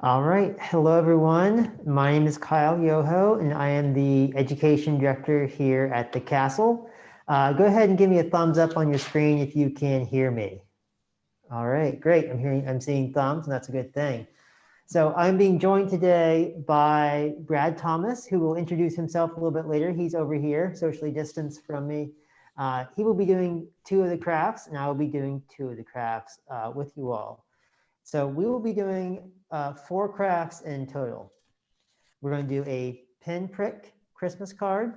All right. Hello, everyone. My name is Kyle Yoho, and I am the Education Director here at the Castle. Go ahead and give me a thumbs up on your screen if you can hear me. All right, great. I'm seeing thumbs, and that's a good thing. So I'm being joined today by Brad Thomas, who will introduce himself a little bit later. He's over here, socially distanced from me. He will be doing 2 of the crafts, and I will be doing 2 of the crafts with you all. So we will be doing 4 crafts in total. We're going to do a Pinprick Christmas card,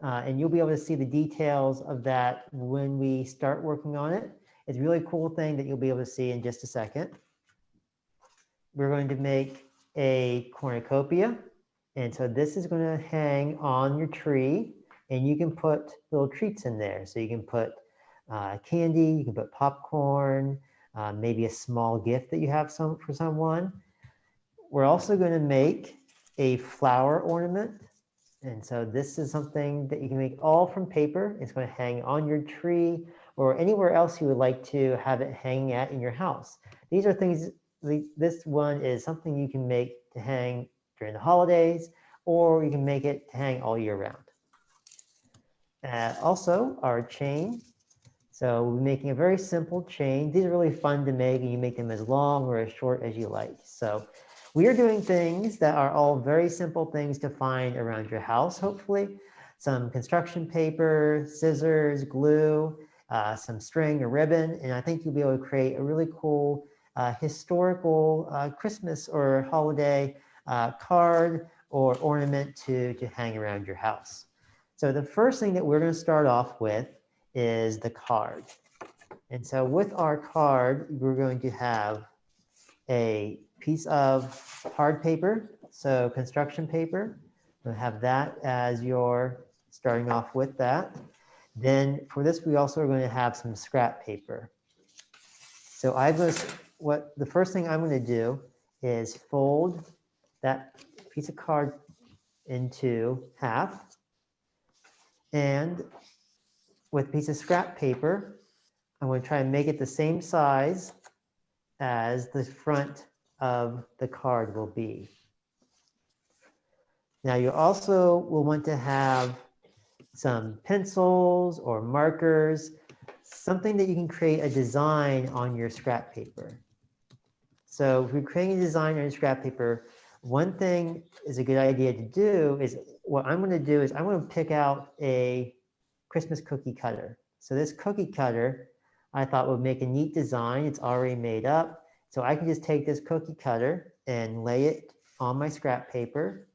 and you'll be able to see the details of that when we start working on it. It's a really cool thing that you'll be able to see in just a second. We're going to make a cornucopia, and so this is going to hang on your tree, and you can put little treats in there. So you can put candy, you can put popcorn, maybe a small gift that you have for someone. We're also going to make a flower ornament. And so this is something that you can make all from paper. It's going to hang on your tree or anywhere else you would like to have it hang at in your house. These are things, this one is something you can make to hang during the holidays, or you can make it to hang all year round. Also, our chain. So we're making a very simple chain. These are really fun to make, and you make them as long or as short as you like. So we are doing things that are all very simple things to find around your house, hopefully. Some construction paper, scissors, glue, some string or ribbon, and I think you'll be able to create a really cool historical Christmas or holiday card or ornament to hang around your house. So the first thing that we're going to start off with is the card. And so with our card, we're going to have a piece of hard paper, so construction paper. We'll have that as your starting off with that. Then for this, we also are going to have some scrap paper. So the first thing I'm going to do is fold that piece of card into half, and with a piece of scrap paper, I'm going to try and make it the same size as the front of the card will be. Now you also will want to have some pencils or markers, something that you can create a design on your scrap paper. So if you're creating a design on your scrap paper, one thing is a good idea to do is, what I'm going to do is I'm going to pick out a Christmas cookie cutter. So this cookie cutter, I thought would make a neat design. It's already made up. So I can just take this cookie cutter and lay it on my scrap paper.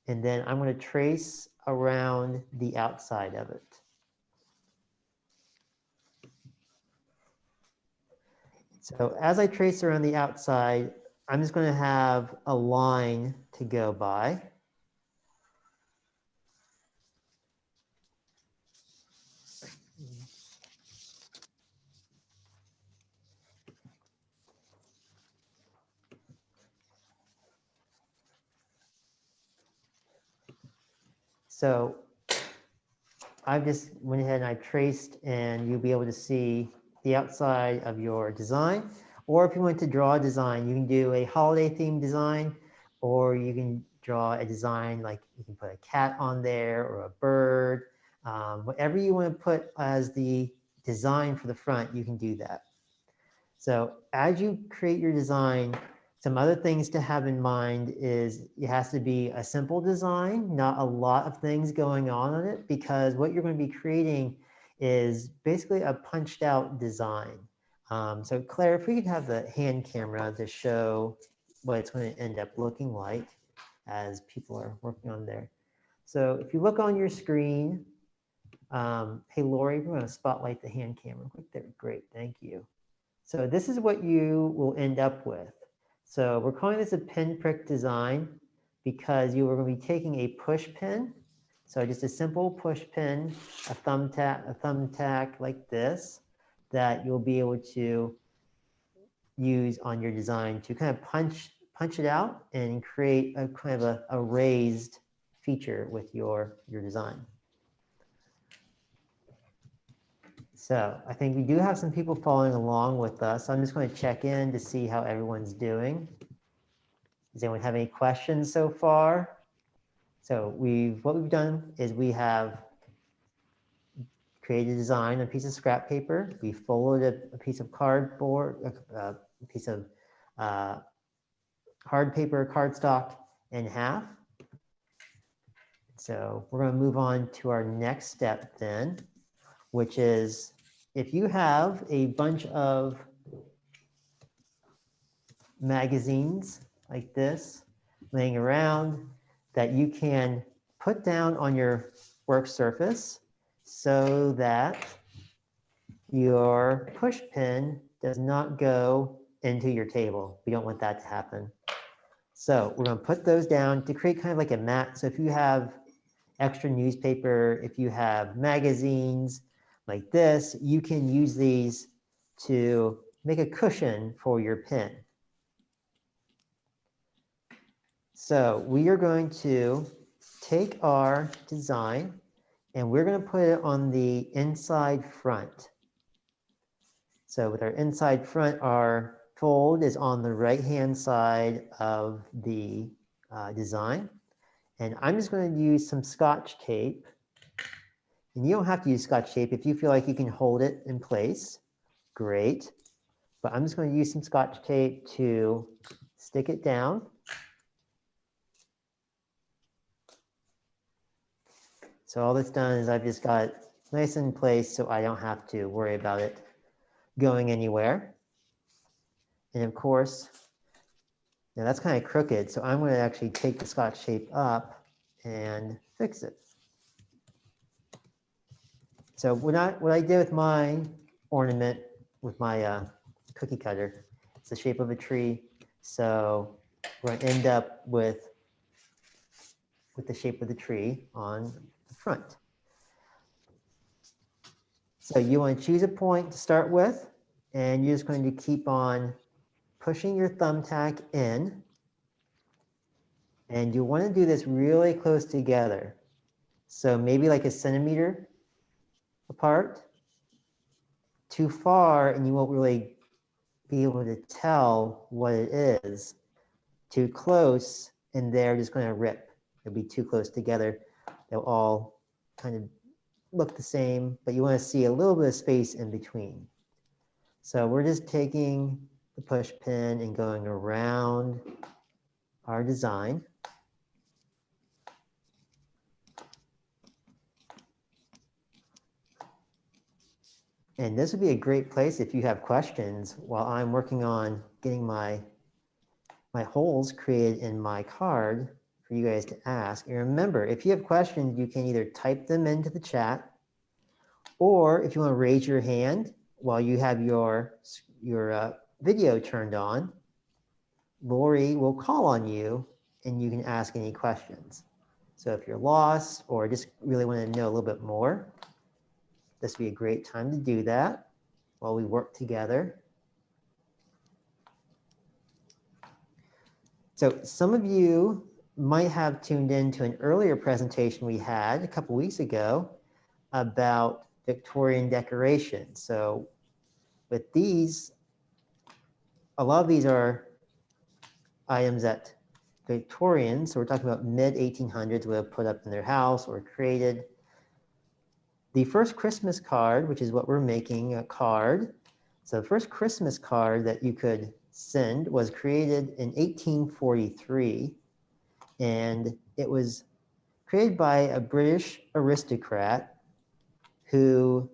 And then I'm going to trace around the outside of it. So as I trace around the outside, I'm just going to have a line to go by. So I've just went ahead and I traced, and you'll be able to see the outside of your design. Or if you want to draw a design, you can do a holiday themed design, or you can draw a design like you can put a cat on there or a bird. Whatever you want to put as the design for the front, you can do that. So as you create your design, some other things to have in mind is it has to be a simple design, not a lot of things going on it, because what you're going to be creating is basically a punched out design. So Claire, if we could have the hand camera to show what it's going to end up looking like as people are working on there. So if you look on your screen, hey Lori, we're going to spotlight the hand camera. There, great, thank you. So this is what you will end up with. So we're calling this a pinprick design because you are going to be taking a push pin. So just a simple push pin, a thumbtack like this, that you'll be able to use on your design to kind of punch it out and create a kind of a raised feature with your design. So I think we do have some people following along with us. I'm just going to check in to see how everyone's doing. Does anyone have any questions so far? So what we've done is we have created a design on a piece of scrap paper. We folded a piece of cardboard, a piece of hard paper cardstock in half. So we're going to move on to our next step then, which is if you have a bunch of magazines like this laying around that you can put down on your work surface so that your push pin does not go into your table. We don't want that to happen. So we're going to put those down to create kind of like a mat. So if you have extra newspaper, if you have magazines like this, you can use these to make a cushion for your pen. So we are going to take our design and we're going to put it on the inside front. So with our inside front, our fold is on the right-hand side of the design. And I'm just going to use some Scotch tape. And you don't have to use Scotch tape. If you feel like you can hold it in place, great. But I'm just going to use some Scotch tape to stick it down. So all that's done is I've just got it nice in place so I don't have to worry about it going anywhere. And of course, now that's kind of crooked, so I'm going to actually take the Scotch tape up and fix it. So what I did with my ornament, with my cookie cutter, it's the shape of a tree. So we're going to end up with the shape of the tree on the front. So you want to choose a point to start with, and you're just going to keep on pushing your thumbtack in. And you want to do this really close together. So maybe like a centimeter apart. Too far and you won't really be able to tell what it is. Too close and they're just going to rip. They'll be too close together. They'll all kind of look the same, but you want to see a little bit of space in between. So we're just taking the push pin and going around our design. And this would be a great place if you have questions while I'm working on getting my holes created in my card for you guys to ask. And remember, if you have questions, you can either type them into the chat, or if you want to raise your hand while you have your video turned on, Lori will call on you and you can ask any questions. So if you're lost or just really want to know a little bit more, this would be a great time to do that while we work together. So some of you might have tuned in to an earlier presentation we had a couple weeks ago about Victorian decorations. So with these, a lot of these are items that Victorians, so we're talking about mid-1800s, would have put up in their house or created. The first Christmas card, which is what we're making, a card. So the first Christmas card that you could send was created in 1843, and it was created by a British aristocrat who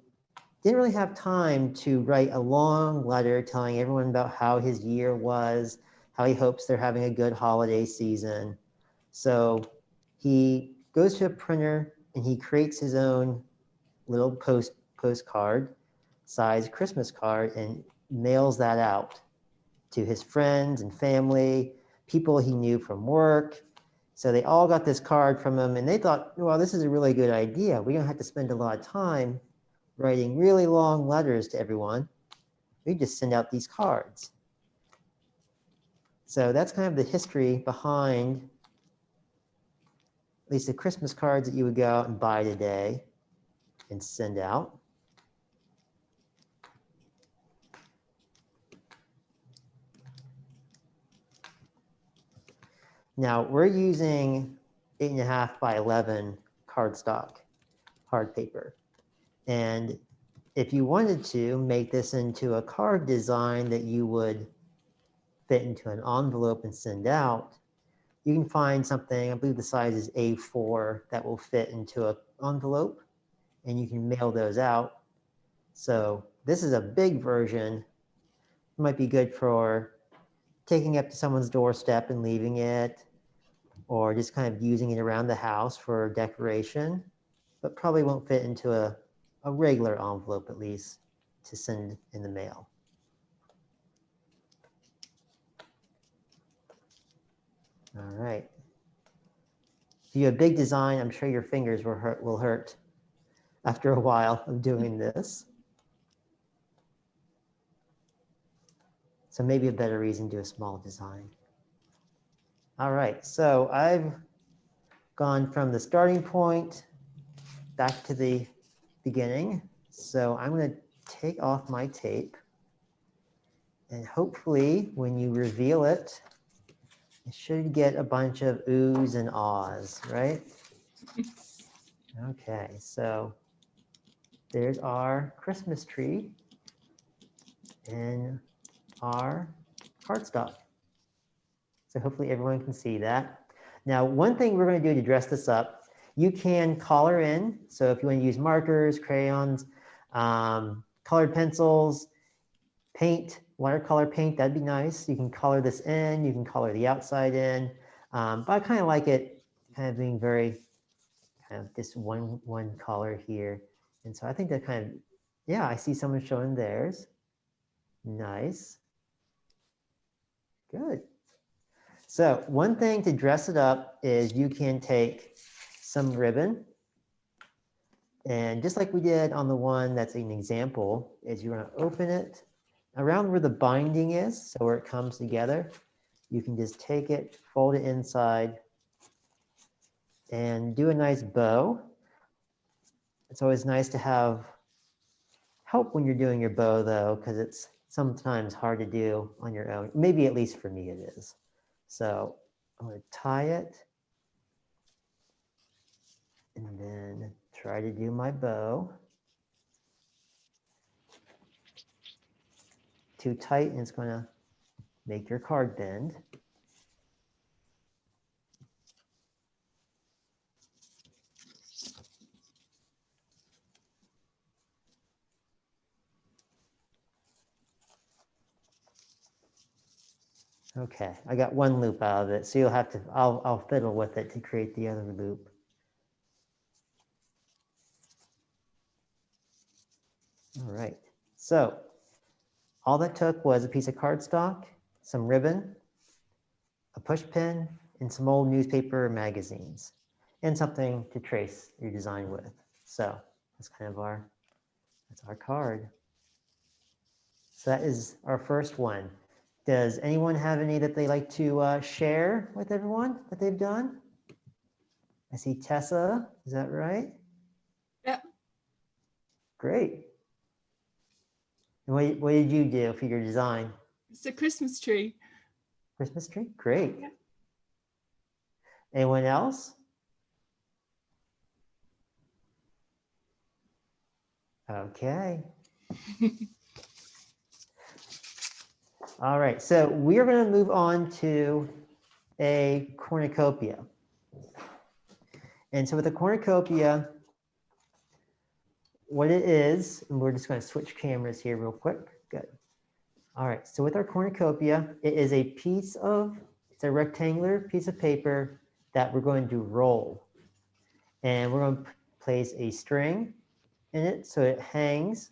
didn't really have time to write a long letter telling everyone about how his year was, how he hopes they're having a good holiday season. So he goes to a printer and he creates his own little postcard size Christmas card and mails that out to his friends and family, people he knew from work. So they all got this card from him and they thought, well, this is a really good idea. We don't have to spend a lot of time writing really long letters to everyone. We just send out these cards. So that's kind of the history behind at least the Christmas cards that you would go out and buy today and send out. Now we're using 8.5 by 11 cardstock hard paper. And if you wanted to make this into a card design that you would fit into an envelope and send out, you can find something, I believe the size is A4, that will fit into an envelope, and you can mail those out. So this is a big version. It might be good for taking up to someone's doorstep and leaving it, or just kind of using it around the house for decoration, but probably won't fit into a regular envelope, at least, to send in the mail. All right. If you have a big design, I'm sure your fingers will hurt after a while of doing this. So maybe a better reason to do a small design. All right, so I've gone from the starting point back to the beginning. So I'm going to take off my tape, and hopefully when you reveal it, it should get a bunch of oohs and ahs, right? Okay, so there's our Christmas tree and our cardstock. So hopefully everyone can see that. Now, one thing we're going to do to dress this up, you can color in. So if you want to use markers, crayons, colored pencils, paint, watercolor paint, that'd be nice. You can color this in, you can color the outside in. But I kind of like it kind of being very kind of this one color here. And so I think that kind of, yeah, I see someone showing theirs. Nice. Good. So one thing to dress it up is you can take some ribbon, and just like we did on the one that's an example, is you're going to open it around where the binding is, so where it comes together. You can just take it, fold it inside, and do a nice bow. It's always nice to have help when you're doing your bow, though, because it's sometimes hard to do on your own. Maybe at least for me it is. So I'm going to tie it, and then try to do my bow. Too tight and it's going to make your card bend. Okay, I got one loop out of it, so you'll have to, I'll fiddle with it to create the other loop. All right, so all that took was a piece of cardstock, some ribbon, a push pin, and some old newspaper magazines, and something to trace your design with. So that's kind of that's our card. So that is our first one. Does anyone have any that they like to share with everyone that they've done? I see Tessa, is that right? Yeah. Great. And what did you do for your design? It's a Christmas tree. Christmas tree? Great. Yeah. Anyone else? Okay. All right, so we are going to move on to a cornucopia. And so with a cornucopia, what it is, and we're just going to switch cameras here real quick. Good. All right, so with our cornucopia, it is a it's a rectangular piece of paper that we're going to roll. And we're going to place a string in it so it hangs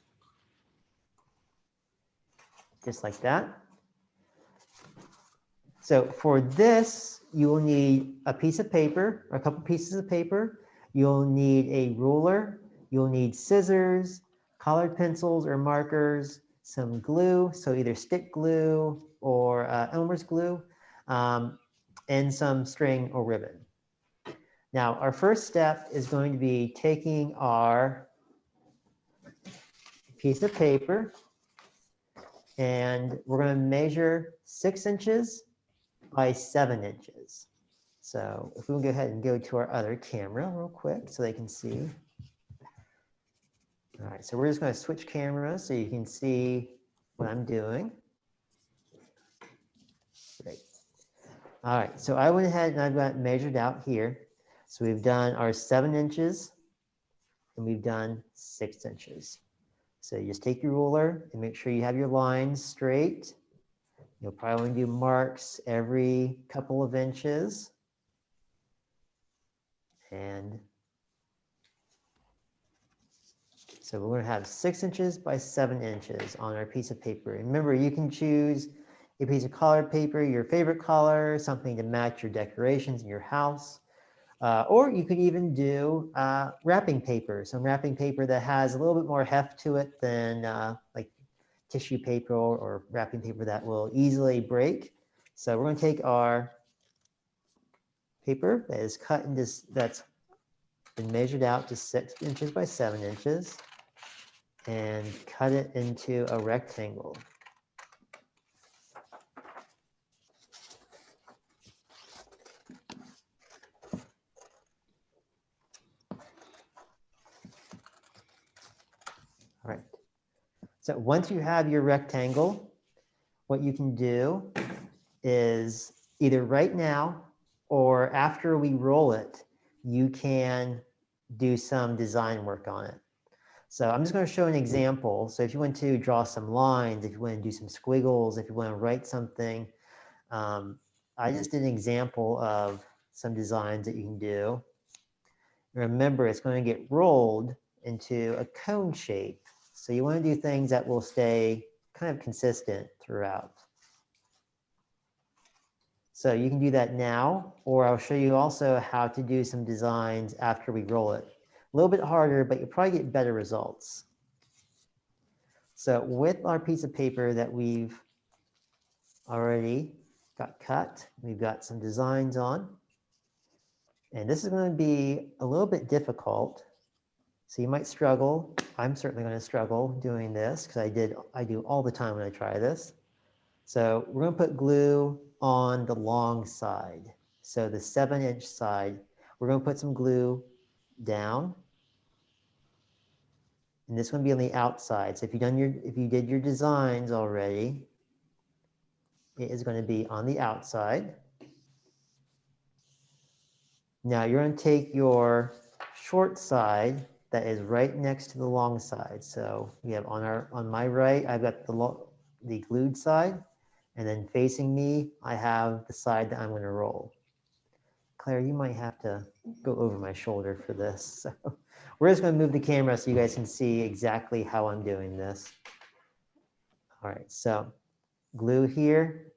just like that. So for this, you will need a piece of paper, or a couple pieces of paper. You'll need a ruler. You'll need scissors, colored pencils or markers, some glue, so either stick glue or Elmer's glue, and some string or ribbon. Now, our first step is going to be taking our piece of paper, and we're going to measure 6 inches by 7 inches. So if we will go ahead and go to our other camera real quick so they can see. All right, so we're just going to switch cameras so you can see what I'm doing. Great. All right, so I went ahead and I've got measured out here. So we've done our 7 inches and we've done 6 inches. So you just take your ruler and make sure you have your lines straight. You'll probably want to do marks every couple of inches. And so we're going to have 6 inches by 7 inches on our piece of paper. And remember, you can choose a piece of colored paper, your favorite color, something to match your decorations in your house. Or you could even do wrapping paper, some wrapping paper that has a little bit more heft to it than like tissue paper or wrapping paper that will easily break. So we're going to take our paper that is cut into, that's been measured out to 6 inches by 7 inches and cut it into a rectangle. All right. So once you have your rectangle, what you can do is either right now or after we roll it, you can do some design work on it. So I'm just going to show an example. So if you want to draw some lines, if you want to do some squiggles, if you want to write something, I just did an example of some designs that you can do. Remember, it's going to get rolled into a cone shape. So you want to do things that will stay kind of consistent throughout. So you can do that now, or I'll show you also how to do some designs after we roll it. A little bit harder, but you'll probably get better results. So with our piece of paper that we've already got cut, we've got some designs on. And this is going to be a little bit difficult. So you might struggle. I'm certainly going to struggle doing this because I do all the time when I try this. So we're going to put glue on the long side. So the 7-inch side, we're going to put some glue down. And this one be on the outside. So if you did your designs already, it is going to be on the outside. Now you're going to take your short side that is right next to the long side. So we have on my right, I've got the glued side, and then facing me, I have the side that I'm going to roll. Claire, you might have to go over my shoulder for this. So we're just going to move the camera so you guys can see exactly how I'm doing this. All right, so glue here,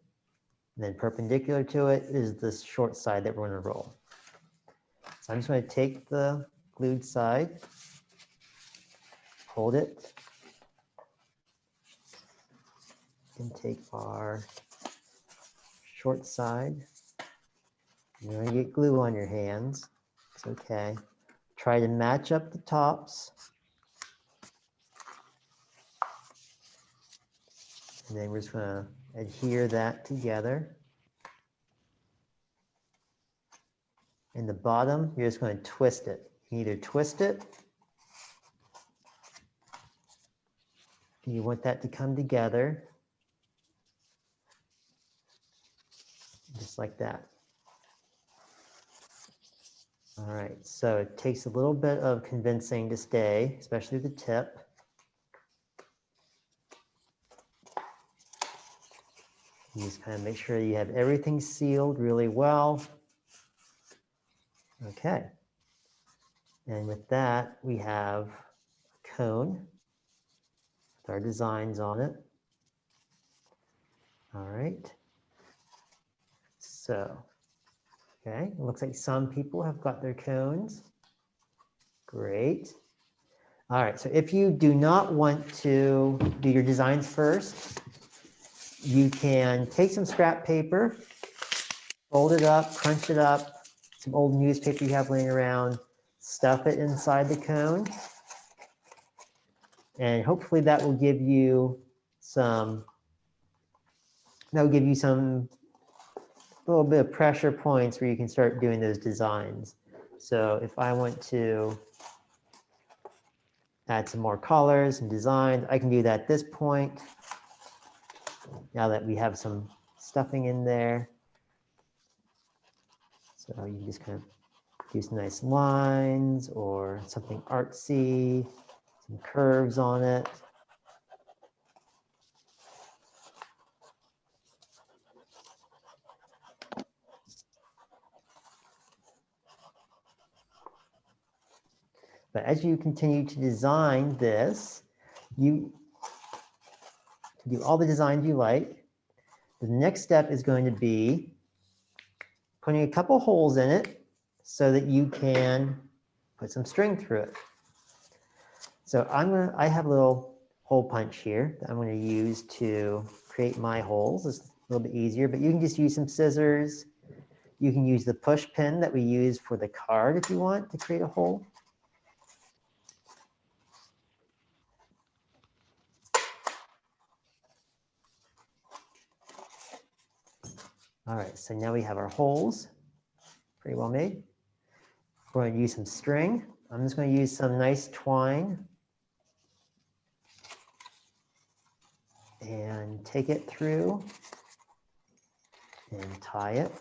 and then perpendicular to it is the short side that we're going to roll. So I'm just going to take the glued side, hold it, and take our short side. You're going to get glue on your hands. It's okay. Try to match up the tops. And then we're just going to adhere that together. And the bottom, you're just going to twist it. You can either twist it, and you want that to come together, just like that. All right, so it takes a little bit of convincing to stay, especially the tip. You just kind of make sure you have everything sealed really well. Okay. And with that, we have a cone with our designs on it. All right. So, okay, it looks like some people have got their cones. Great. All right, so if you do not want to do your designs first, you can take some scrap paper, fold it up, crunch it up, some old newspaper you have laying around, stuff it inside the cone, and hopefully that will give you some little bit of pressure points where you can start doing those designs. So if I want to add some more colors and designs, I can do that at this point. Now that we have some stuffing in there. So you can just kind of do some nice lines or something artsy, some curves on it. But as you continue to design this, you do all the designs you like. The next step is going to be putting a couple holes in it so that you can put some string through it. So I have a little hole punch here that I'm going to use to create my holes. It's a little bit easier, but you can just use some scissors. You can use the push pin that we use for the card if you want to create a hole. All right, so now we have our holes, pretty well made. We're going to use some string. I'm just going to use some nice twine and take it through and tie it.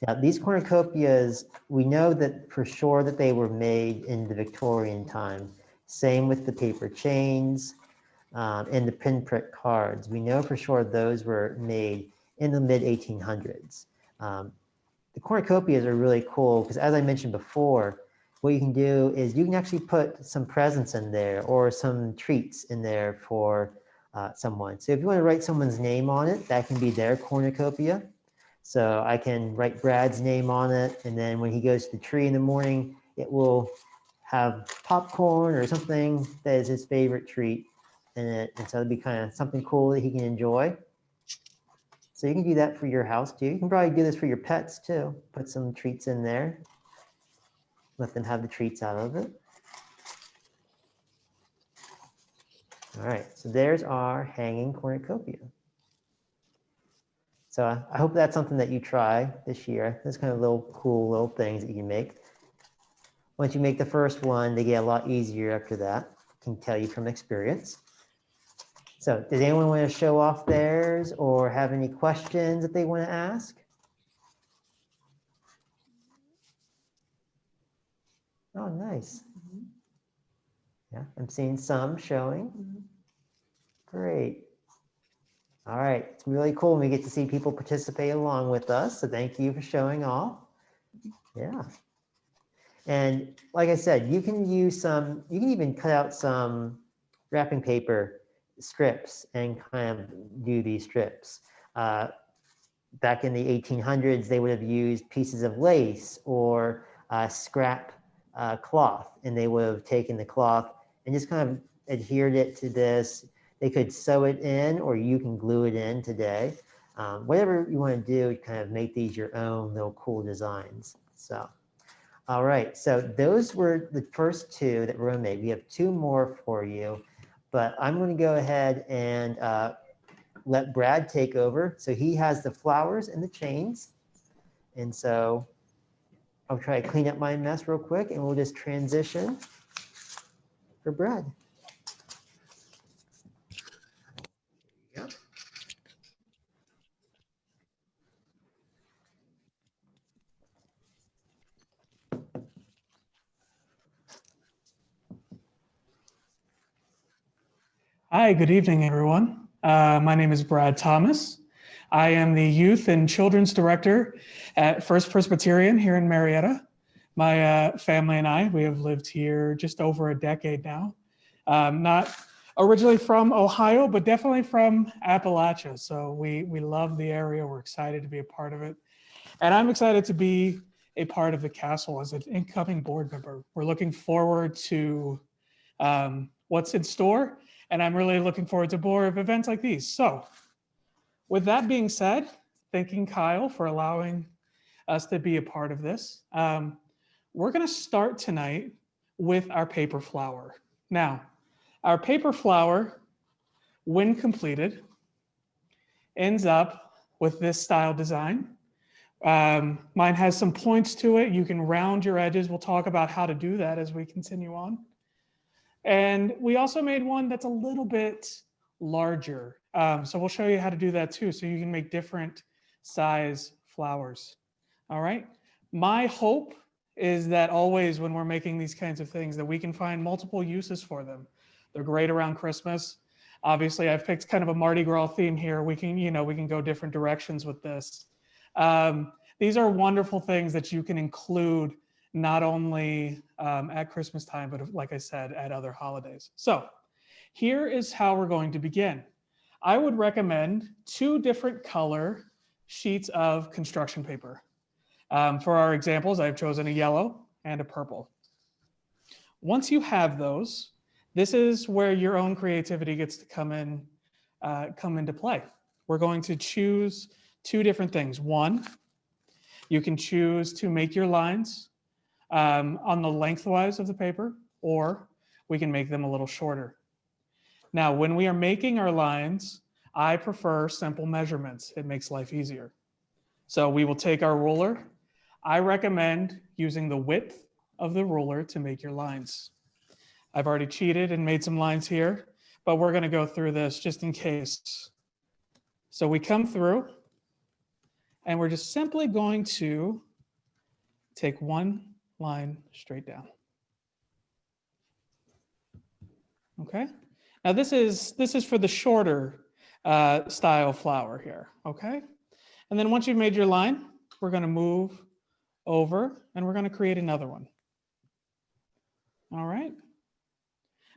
Now these cornucopias, we know that for sure that they were made in the Victorian time. Same with the paper chains and the pinprick cards. We know for sure those were made in the mid 1800s. The cornucopias are really cool because, as I mentioned before, what you can do is you can actually put some presents in there or some treats in there for someone. So if you want to write someone's name on it, that can be their cornucopia. So I can write Brad's name on it, and then when he goes to the tree in the morning, it will have popcorn or something that is his favorite treat in it. And so it'll be kind of something cool that he can enjoy. So you can do that for your house too. You can probably do this for your pets too. Put some treats in there. Let them have the treats out of it. All right, so there's our hanging cornucopia. So I hope that's something that you try this year. There's kind of little cool little things that you can make. Once you make the first one, they get a lot easier after that. I can tell you from experience. So does anyone want to show off theirs or have any questions that they want to ask? Oh, nice. Yeah, I'm seeing some showing. Great. All right, it's really cool when we get to see people participate along with us. So thank you for showing off. Yeah. And like I said, you can use some, you can even cut out some wrapping paper strips and kind of do these strips. Back in the 1800s, they would have used pieces of lace or scrap cloth, and they would have taken the cloth and just kind of adhered it to this. They could sew it in, or you can glue it in today. Whatever you want to do, kind of make these your own little cool designs. So, all right. So those were the first two that we're going to make. We have two more for you, but I'm going to go ahead and let Brad take over. So he has the flowers and the chains. And so I'll try to clean up my mess real quick and we'll just transition for Brad. Yep. Hi, good evening, everyone. My name is Brad Thomas. I am the Youth and Children's Director at First Presbyterian here in Marietta. My family and I, we have lived here just over a decade now. Not originally from Ohio, but definitely from Appalachia. So we love the area. We're excited to be a part of it. And I'm excited to be a part of the castle as an incoming board member. We're looking forward to what's in store. And I'm really looking forward to more of events like these. So with that being said, thanking Kyle for allowing us to be a part of this. We're gonna start tonight with our paper flower. Now, our paper flower, when completed, ends up with this style design. Mine has some points to it. You can round your edges. We'll talk about how to do that as we continue on. And we also made one that's a little bit larger. So we'll show you how to do that too. So you can make different size flowers. All right. My hope is that always when we're making these kinds of things that we can find multiple uses for them. They're great around Christmas. Obviously, I've picked kind of a Mardi Gras theme here. We can go different directions with this. These are wonderful things that you can include not only at Christmas time, but like I said, at other holidays. So here is how we're going to begin. I would recommend 2 different color sheets of construction paper. For our examples, I've chosen a yellow and a purple. Once you have those, this is where your own creativity gets to come into play. We're going to choose 2 different things. One, you can choose to make your lines on the lengthwise of the paper, or we can make them a little shorter. Now, when we are making our lines, I prefer simple measurements. It makes life easier. So we will take our ruler. I recommend using the width of the ruler to make your lines. I've already cheated and made some lines here, but we're going to go through this just in case. So we come through, and we're just simply going to take one line straight down. Okay. Now this is for the shorter style flower here. Okay. And then once you've made your line, we're going to move over and we're going to create another one. All right.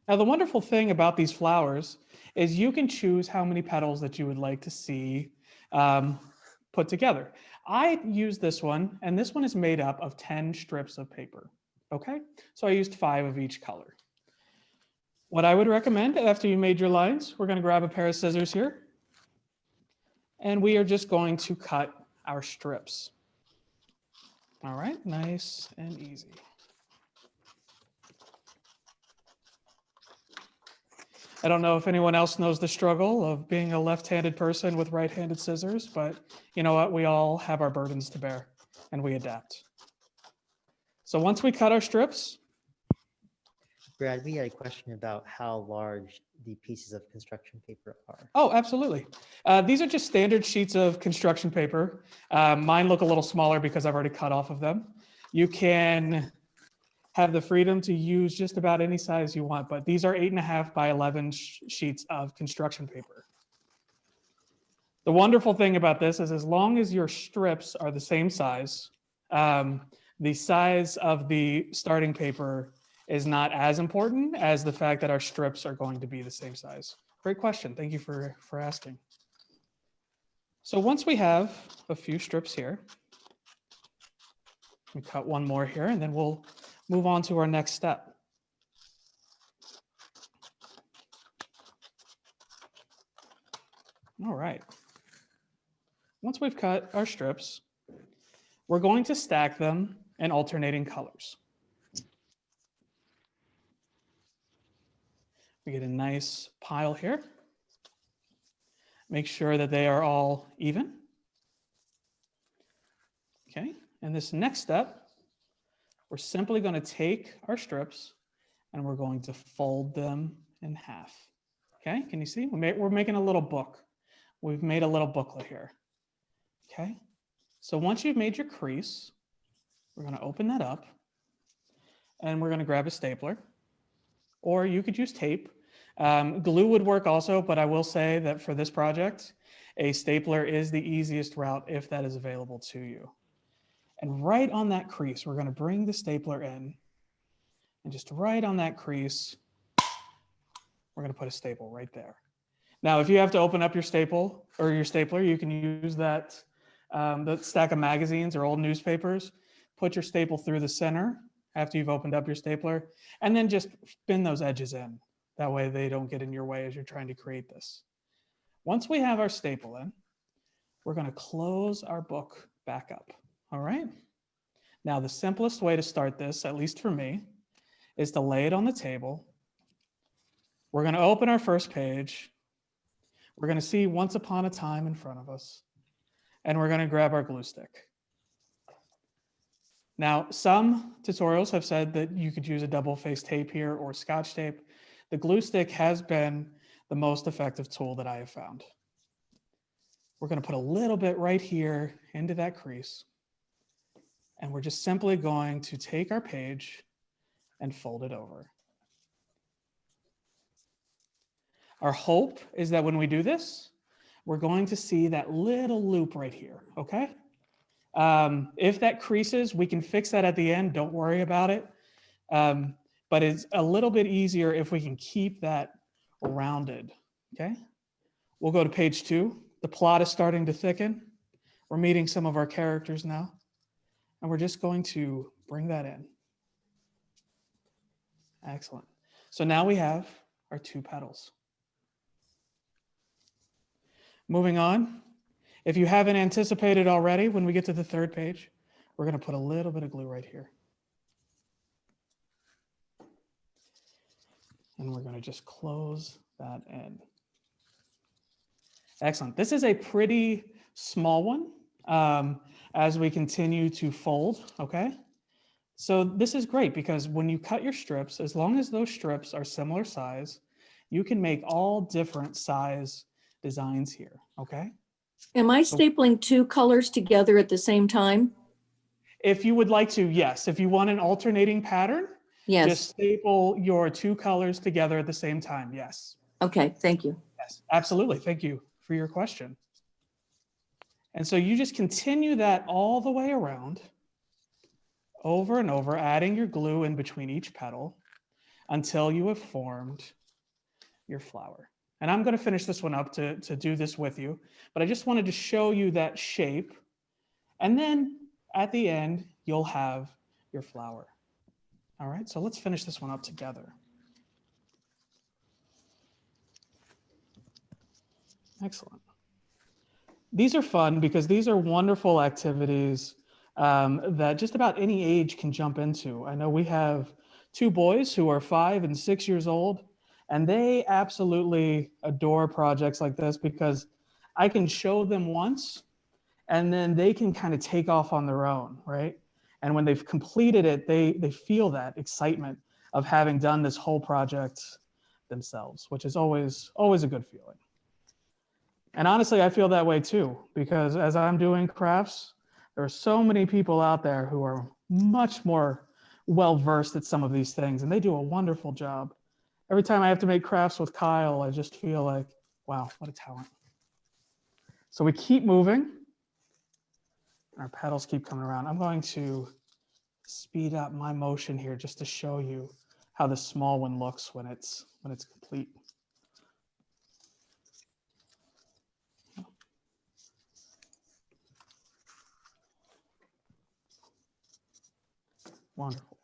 Now the wonderful thing about these flowers is you can choose how many petals that you would like to see put together. I used this one, and this one is made up of 10 strips of paper. Okay, so I used 5 of each color. What I would recommend after you made your lines, we're going to grab a pair of scissors here, and we are just going to cut our strips. All right, nice and easy. I don't know if anyone else knows the struggle of being a left-handed person with right-handed scissors, but you know what? We all have our burdens to bear, and we adapt. So once we cut our strips. Brad, we had a question about how large the pieces of construction paper are. Oh, absolutely. These are just standard sheets of construction paper. Mine look a little smaller because I've already cut off of them. You can have the freedom to use just about any size you want, but these are 8.5 by 11 sheets of construction paper. The wonderful thing about this is as long as your strips are the same size, the size of the starting paper is not as important as the fact that our strips are going to be the same size. Great question. Thank you for asking. So once we have a few strips here, we cut one more here, and then we'll move on to our next step. All right. Once we've cut our strips, we're going to stack them in alternating colors. We get a nice pile here. Make sure that they are all even. Okay, and this next step, we're simply going to take our strips and we're going to fold them in half. Okay, can you see? We're making a little book. We've made a little booklet here. Okay, so once you've made your crease, we're going to open that up and we're going to grab a stapler, or you could use tape. Glue would work also, but I will say that for this project, a stapler is the easiest route if that is available to you. And right on that crease, we're going to bring the stapler in, and just right on that crease, we're going to put a staple right there. Now, if you have to open up your staple or your stapler, you can use that stack of magazines or old newspapers. Put your staple through the center after you've opened up your stapler, and then just spin those edges in. That way they don't get in your way as you're trying to create this. Once we have our staple in, we're going to close our book back up. All right. Now, the simplest way to start this, at least for me, is to lay it on the table. We're going to open our first page. We're going to see Once Upon a Time in front of us. and we're going to grab our glue stick. Now, some tutorials have said that you could use a double-faced tape here or Scotch tape. The glue stick has been the most effective tool that I have found. We're going to put a little bit right here into that crease. And we're just simply going to take our page and fold it over. Our hope is that when we do this, we're going to see that little loop right here, okay? If that creases, we can fix that at the end. Don't worry about it. But it's a little bit easier if we can keep that rounded, okay? We'll go to page 2. The plot is starting to thicken. We're meeting some of our characters now. And we're just going to bring that in. Excellent. So now we have our 2 petals. Moving on. If you haven't anticipated already, when we get to the 3rd page, we're going to put a little bit of glue right here. And we're going to just close that in. Excellent. This is a pretty small one as we continue to fold, okay? So this is great because when you cut your strips, as long as those strips are similar size, you can make all different size designs here, okay? Am I stapling 2 colors together at the same time? If you would like to, yes. If you want an alternating pattern, Yes. just staple your 2 colors together at the same time, yes. Okay, thank you. Yes, absolutely. Thank you for your question. And so you just continue that all the way around, over and over, adding your glue in between each petal until you have formed your flower. And I'm going to finish this one up to do this with you, but I just wanted to show you that shape. And then at the end, you'll have your flower. All right, so let's finish this one up together. Excellent. These are fun because these are wonderful activities that just about any age can jump into. I know we have 2 boys who are 5 and 6 years old, and they absolutely adore projects like this because I can show them once and then they can kind of take off on their own, right? And when they've completed it, they feel that excitement of having done this whole project themselves, which is always a good feeling. And honestly, I feel that way too, because as I'm doing crafts, there are so many people out there who are much more well-versed at some of these things, and they do a wonderful job. Every time I have to make crafts with Kyle, I just feel like, wow, what a talent. So we keep moving. Our petals keep coming around. I'm going to speed up my motion here just to show you how the small one looks when it's complete. Wonderful.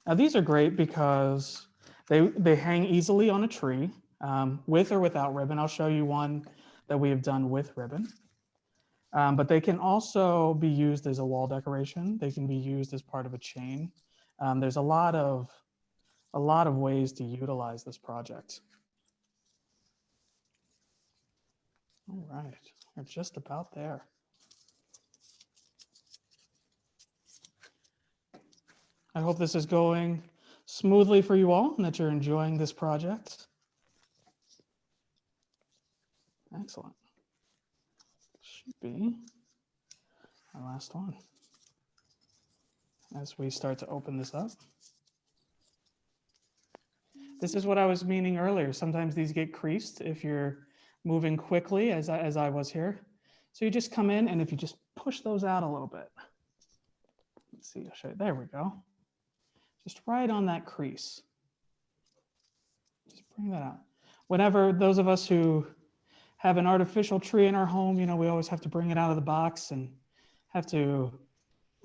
Now these are great because they hang easily on a tree with or without ribbon. I'll show you one that we have done with ribbon. But they can also be used as a wall decoration. They can be used as part of a chain. There's a lot of ways to utilize this project. All right, we're just about there. I hope this is going smoothly for you all and that you're enjoying this project. Excellent. Should be our last one. As we start to open this up. This is what I was meaning earlier. Sometimes these get creased if you're moving quickly as I was here. So you just come in and if you just push those out a little bit. Let's see, I'll show you. There we go. Just right on that crease. Just bring that out. Whenever those of us who have an artificial tree in our home, you know, we always have to bring it out of the box and have to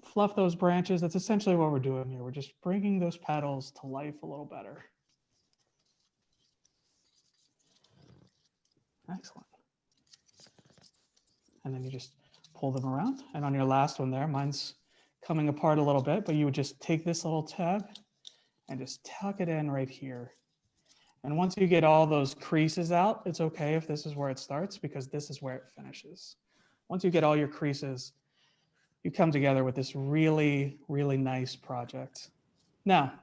fluff those branches. That's essentially what we're doing here. We're just bringing those petals to life a little better. Excellent. And then you just pull them around. And on your last one there, mine's coming apart a little bit, but you would just take this little tab and just tuck it in right here. And once you get all those creases out, it's okay if this is where it starts because this is where it finishes. Once you get all your creases, you come together with this really, really nice project. Now,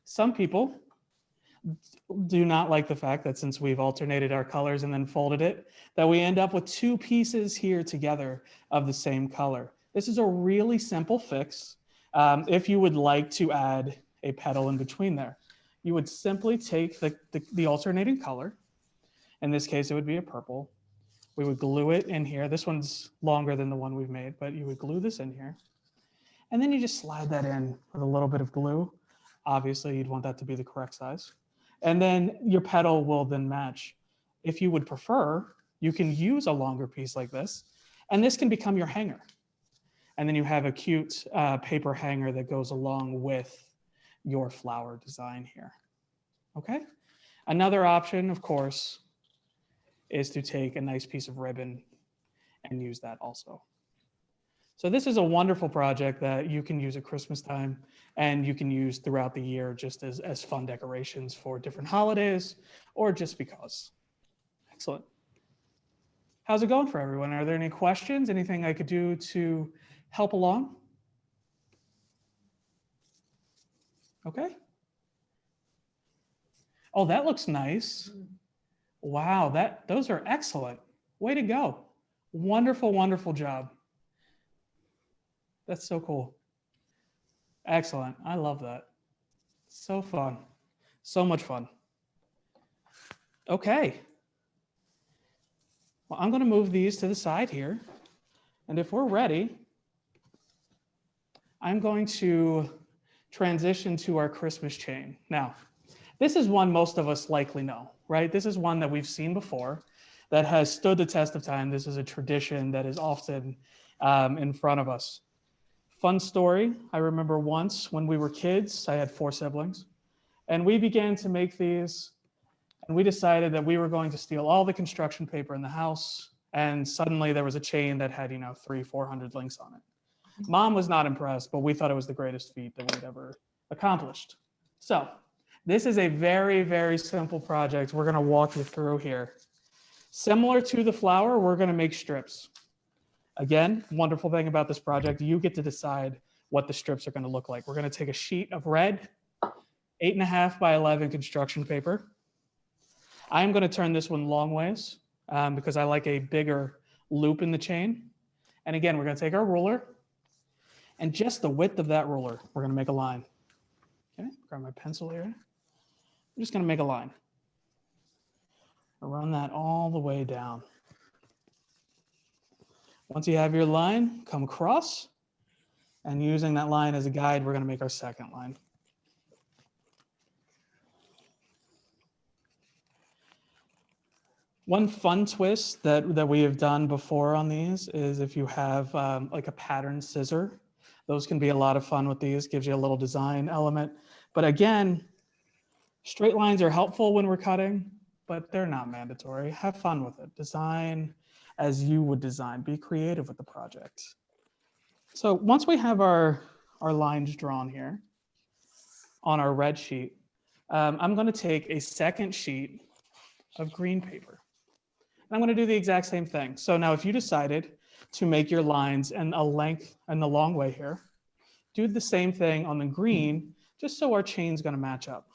some people do not like the fact that since we've alternated our colors and then folded it, that we end up with two pieces here together of the same color. This is a really simple fix. If you would like to add a petal in between there, you would simply take the alternating color. In this case, it would be a purple. We would glue it in here. This one's longer than the one we've made, but you would glue this in here. And then you just slide that in with a little bit of glue. Obviously, you'd want that to be the correct size. And then your petal will then match. If you would prefer, you can use a longer piece like this, and this can become your hanger. And then you have a cute paper hanger that goes along with your flower design here. Okay? Another option, of course, is to take a nice piece of ribbon and use that also. So this is a wonderful project that you can use at Christmas time and you can use throughout the year just as fun decorations for different holidays or just because. Excellent. How's it going for everyone? Are there any questions? Anything I could do to help along? Okay. Oh, that looks nice. Wow, those are excellent. Way to go. Wonderful, wonderful job. That's so cool. Excellent. I love that. So fun. So much fun. Okay. Well, I'm going to move these to the side here. And if we're ready, I'm going to transition to our Christmas chain. Now, this is one most of us likely know, right? This is one that we've seen before that has stood the test of time. This is a tradition that is often in front of us. Fun story, I remember once when we were kids, I had 4 siblings, and we began to make these, and we decided that we were going to steal all the construction paper in the house, and suddenly there was a chain that had, 300-400 links on it. Mom was not impressed, but we thought it was the greatest feat that we'd ever accomplished. So this is a very, very simple project we're gonna walk you through here. Similar to the flower, we're gonna make strips. Again, wonderful thing about this project, you get to decide what the strips are going to look like. We're going to take a sheet of red, 8.5 by 11 construction paper. I'm going to turn this one long ways because I like a bigger loop in the chain. And again, we're going to take our ruler and just the width of that ruler, we're going to make a line. Okay, grab my pencil here. I'm just going to make a line. I'll run that all the way down. Once you have your line, come across, and using that line as a guide, we're going to make our second line. One fun twist that we have done before on these is if you have like a pattern scissor, those can be a lot of fun with these, gives you a little design element. But again, straight lines are helpful when we're cutting, but they're not mandatory. Have fun with it. Design as you would design. Be creative with the project. So once we have our lines drawn here on our red sheet, I'm going to take a second sheet of green paper. And I'm going to do the exact same thing. So now if you decided to make your lines and a length and the long way here, do the same thing on the green, just so our chain's going to match up.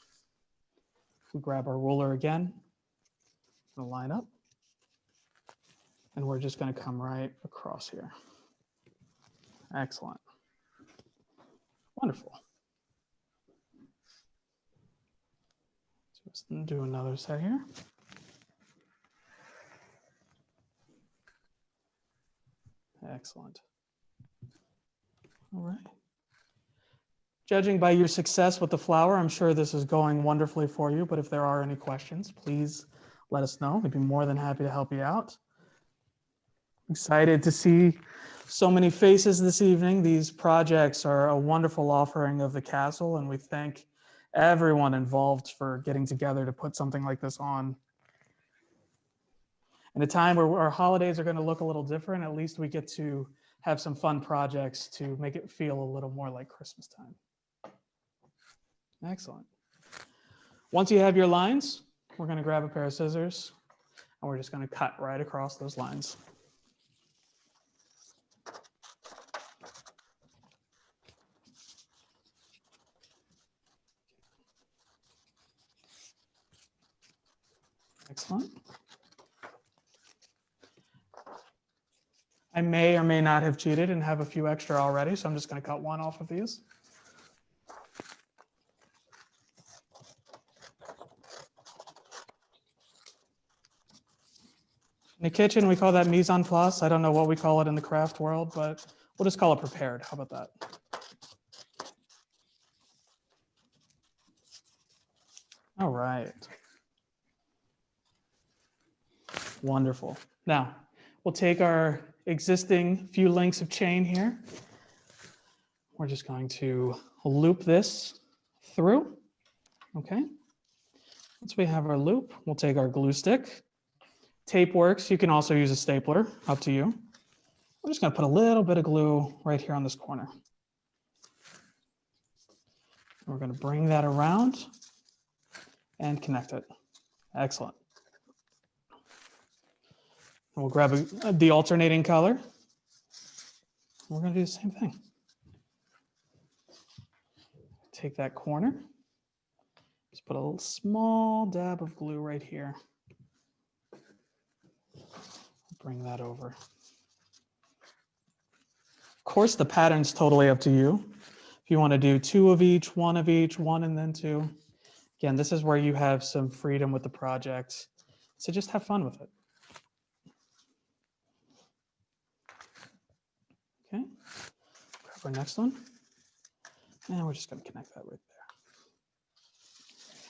We grab our ruler again, we'll line up. And we're just going to come right across here. Excellent. Wonderful. Just do another set here. Excellent. All right. Judging by your success with the flower, I'm sure this is going wonderfully for you, but if there are any questions, please let us know. We'd be more than happy to help you out. Excited to see so many faces this evening. These projects are a wonderful offering of the castle, and we thank everyone involved for getting together to put something like this on. In a time where our holidays are going to look a little different, at least we get to have some fun projects to make it feel a little more like Christmas time. Excellent. Once you have your lines, we're going to grab a pair of scissors and we're just going to cut right across those lines. Excellent. I may or may not have cheated and have a few extra already, so I'm just going to cut one off of these. In the kitchen, we call that mise en place. I don't know what we call it in the craft world, but we'll just call it prepared. How about that? All right. Wonderful. Now, we'll take our existing few links of chain here. We're just going to loop this through. Okay. Once we have our loop, we'll take our glue stick. Tape works. You can also use a stapler, up to you. We're just going to put a little bit of glue right here on this corner. We're going to bring that around and connect it. Excellent. And we'll grab the alternating color. We're going to do the same thing. Take that corner. Just put a little small dab of glue right here. Bring that over. Of course, the pattern's totally up to you. If you want to do two of each, one and then two. Again, this is where you have some freedom with the project. So just have fun with it. Okay, grab our next one. And we're just going to connect that right there.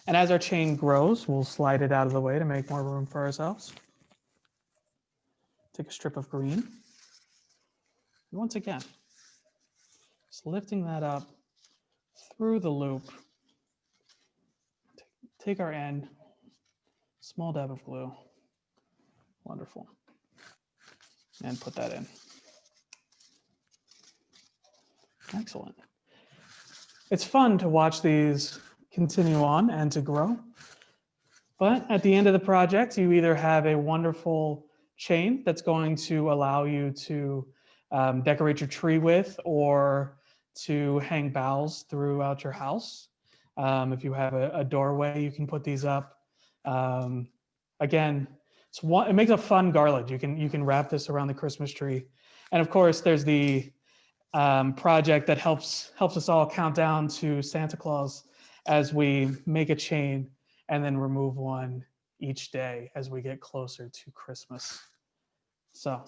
And as our chain grows, we'll slide it out of the way to make more room for ourselves. Take a strip of green. And once again, just lifting that up through the loop. Take our end, small dab of glue. Wonderful. And put that in. Excellent. It's fun to watch these continue on and to grow. But at the end of the project, you either have a wonderful chain that's going to allow you to decorate your tree with, or to hang boughs throughout your house. If you have a doorway, you can put these up. Again, it makes a fun garland. You can wrap this around the Christmas tree. And of course, there's the project that helps us all count down to Santa Claus as we make a chain and then remove one each day as we get closer to Christmas. So,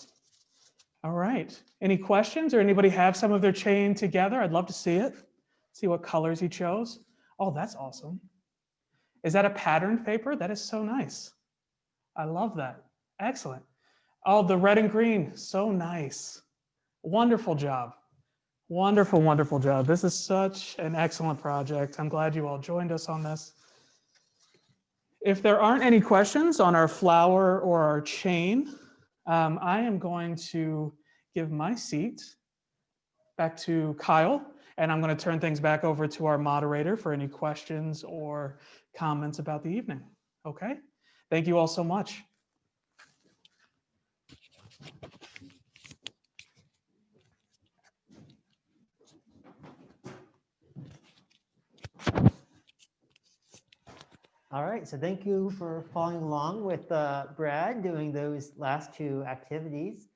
all right. Any questions, or anybody have some of their chain together? I'd love to see it. See what colors you chose. Oh, that's awesome. Is that a patterned paper? That is so nice. I love that. Excellent. Oh, the red and green. So nice. Wonderful job. Wonderful, wonderful job. This is such an excellent project. I'm glad you all joined us on this. If there aren't any questions on our flower or our chain, I am going to give my seat back to Kyle, and I'm going to turn things back over to our moderator for any questions or comments about the evening. Okay? Thank you all so much. All right, so thank you for following along with Brad doing those last two activities.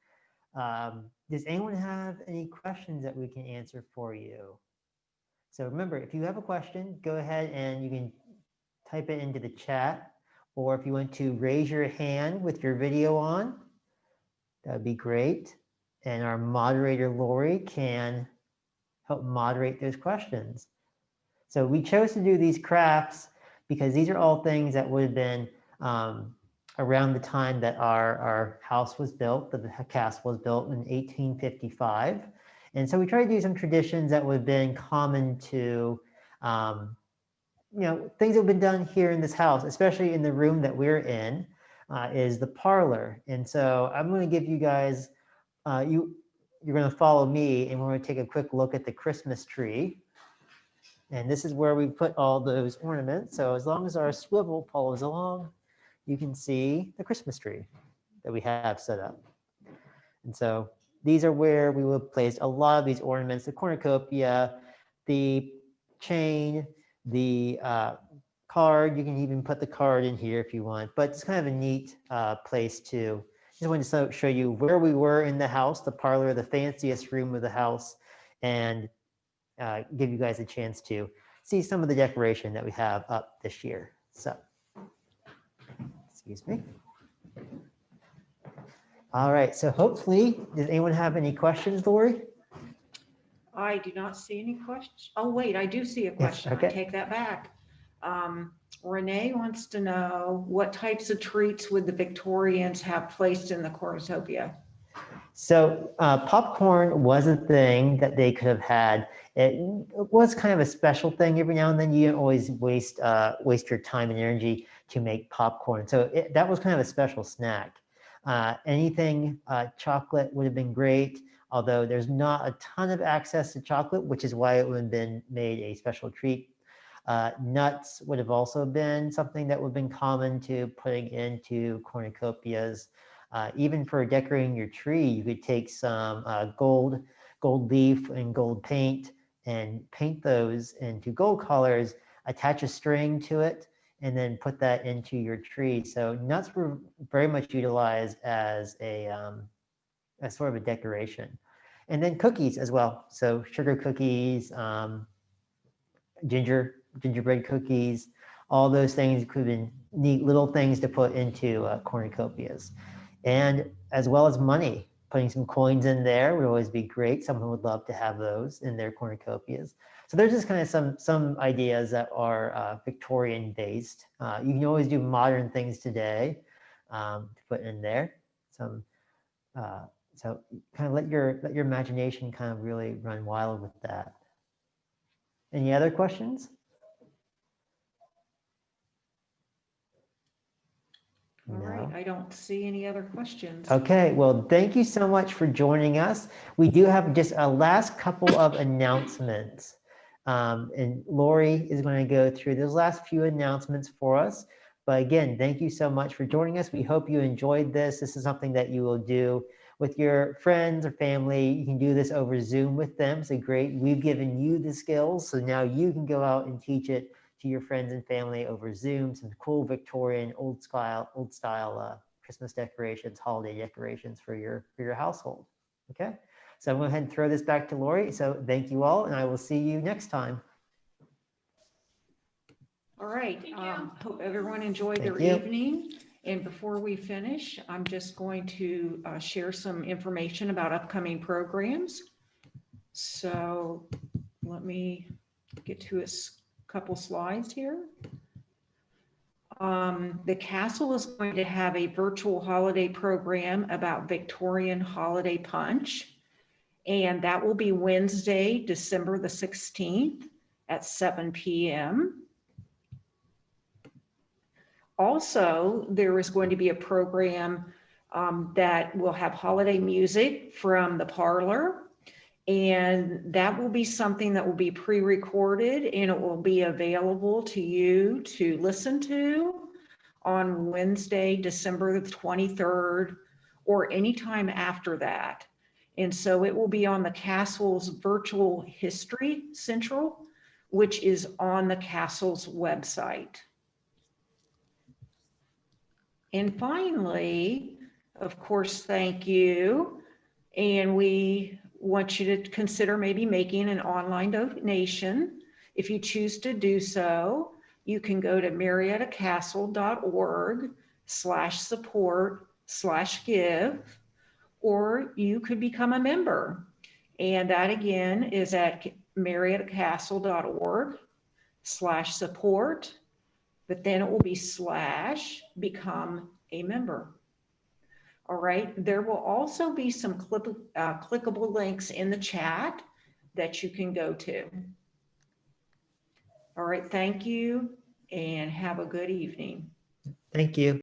Does anyone have any questions that we can answer for you? So remember, if you have a question, go ahead and you can type it into the chat, or if you want to raise your hand with your video on, that would be great. And our moderator, Lori, can help moderate those questions. So we chose to do these crafts because these are all things that would have been around the time that our house was built, the castle was built in 1855. And so we try to do some traditions that would have been common to, things that have been done here in this house, especially in the room that we're in, is the parlor. And so I'm going to give you guys, you're going to follow me, and we're going to take a quick look at the Christmas tree. And this is where we put all those ornaments. So as long as our swivel follows along, you can see the Christmas tree that we have set up. And so these are where we will place a lot of these ornaments, the cornucopia, the chain, the card. You can even put the card in here if you want, but it's kind of a neat place to, just wanted to show you where we were in the house, the parlor, the fanciest room of the house, and give you guys a chance to see some of the decoration that we have up this year. So, excuse me. All right, so hopefully, does anyone have any questions, Lori? I do not see any questions. Oh, wait, I do see a question. okay. I take that back. Renee wants to know what types of treats would the Victorians have placed in the Cornusopia? So popcorn was a thing that they could have had. It was kind of a special thing every now and then. You didn't always waste your time and energy to make popcorn. So that was kind of a special snack. Anything chocolate would have been great, although there's not a ton of access to chocolate, which is why it would have been made a special treat. Nuts would have also been something that would have been common to putting into cornucopias. Even for decorating your tree, you could take some gold leaf and gold paint and paint those into gold colors, attach a string to it, and then put that into your tree. So nuts were very much utilized as as sort of a decoration. And then cookies as well. So sugar cookies, gingerbread cookies, all those things could have been neat little things to put into cornucopias. And as well as money, putting some coins in there would always be great. Someone would love to have those in their cornucopias. So there's just kind of some ideas that are Victorian based. You can always do modern things today to put in there. So kind of let your imagination kind of really run wild with that. Any other questions? All right, I don't see any other questions. Okay, well, thank you so much for joining us. We do have just a last couple of announcements. And Lori is going to go through those last few announcements for us. But again, thank you so much for joining us. We hope you enjoyed this. This is something that you will do with your friends or family. You can do this over Zoom with them. So great. We've given you the skills. So now you can go out and teach it to your friends and family over Zoom, some cool Victorian old style Christmas decorations, holiday decorations for your household. Okay, so I'm going to go ahead and throw this back to Lori. So thank you all, and I will see you next time. All right, hope everyone enjoyed Thank their you. evening. And before we finish, I'm just going to share some information about upcoming programs. So let me get to a couple slides here. The Castle is going to have a virtual holiday program about Victorian holiday punch. And that will be Wednesday, December the 16th at 7 p.m. Also, there is going to be a program that will have holiday music from the parlor. And that will be something that will be pre-recorded and it will be available to you to listen to on Wednesday, December the 23rd, or anytime after that. And so it will be on the Castle's Virtual History Central, which is on the Castle's website. And finally, of course, thank you. And we want you to consider maybe making an online donation. If you choose to do so, you can go to mariettacastle.org/support/give, or you could become a member. And that again is at mariettacastle.org/support, but then it will be /become a member. All right, there will also be some clickable links in the chat that you can go to. All right, thank you and have a good evening. Thank you.